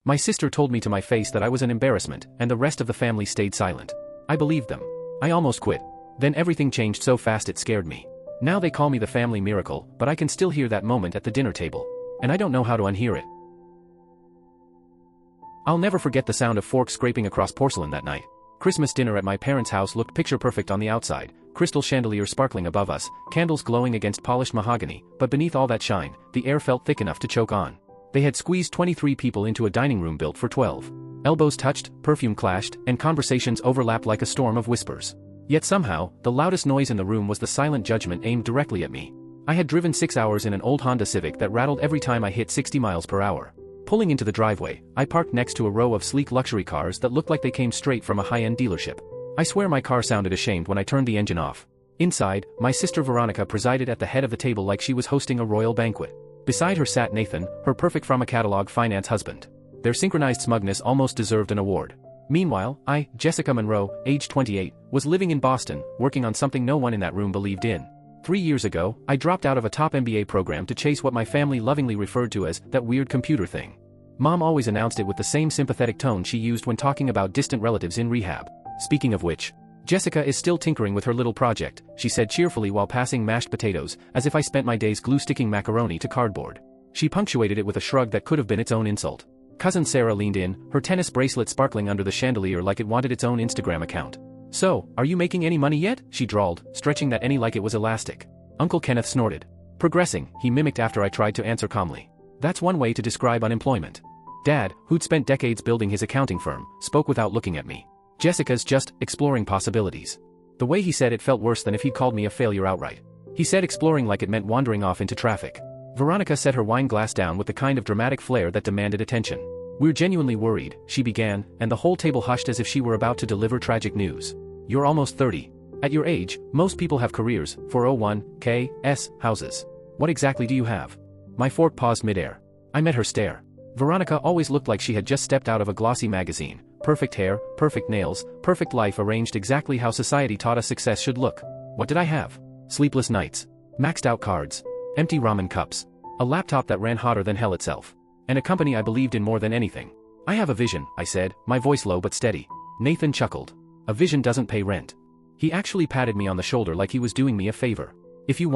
My sister told me to my face that I was an embarrassment, and the rest of the family stayed silent. I believed them. I almost quit. Then everything changed so fast it scared me. Now they call me the family miracle, but I can still hear that moment at the dinner table. And I don't know how to unhear it. I'll never forget the sound of forks scraping across porcelain that night. Christmas dinner at my parents' house looked picture perfect on the outside, crystal chandelier sparkling above us, candles glowing against polished mahogany, but beneath all that shine, the air felt thick enough to choke on. They had squeezed 23 people into a dining room built for 12. Elbows touched, perfume clashed, and conversations overlapped like a storm of whispers. Yet somehow, the loudest noise in the room was the silent judgment aimed directly at me. I had driven 6 hours in an old Honda Civic that rattled every time I hit 60 miles per hour. Pulling into the driveway, I parked next to a row of sleek luxury cars that looked like they came straight from a high-end dealership. I swear my car sounded ashamed when I turned the engine off. Inside, my sister Veronica presided at the head of the table like she was hosting a royal banquet. Beside her sat Nathan, her perfect from a catalog finance husband. Their synchronized smugness almost deserved an award. Meanwhile, I, Jessica Monroe, age 28, was living in Boston, working on something no one in that room believed in. 3 years ago, I dropped out of a top MBA program to chase what my family lovingly referred to as that weird computer thing. Mom always announced it with the same sympathetic tone she used when talking about distant relatives in rehab. Speaking of which, Jessica is still tinkering with her little project, she said cheerfully while passing mashed potatoes, as if I spent my days glue-sticking macaroni to cardboard. She punctuated it with a shrug that could have been its own insult. Cousin Sarah leaned in, her tennis bracelet sparkling under the chandelier like it wanted its own Instagram account. "So, are you making any money yet?" she drawled, stretching that any like it was elastic. Uncle Kenneth snorted. "Progressing," he mimicked after I tried to answer calmly. That's one way to describe unemployment. Dad, who'd spent decades building his accounting firm, spoke without looking at me. "Jessica's just exploring possibilities." The way he said it felt worse than if he'd called me a failure outright. He said exploring like it meant wandering off into traffic. Veronica set her wine glass down with the kind of dramatic flair that demanded attention. "We're genuinely worried," she began, and the whole table hushed as if she were about to deliver tragic news. "You're almost 30. At your age, most people have careers, 401(k)s, houses. What exactly do you have?" My fork paused midair. I met her stare. Veronica always looked like she had just stepped out of a glossy magazine. Perfect hair, perfect nails, perfect life arranged exactly how society taught us success should look. What did I have? Sleepless nights. Maxed out cards. Empty ramen cups. A laptop that ran hotter than hell itself. And a company I believed in more than anything. "I have a vision," I said, my voice low but steady. Nathan chuckled. "A vision doesn't pay rent." He actually patted me on the shoulder like he was doing me a favor. "If you want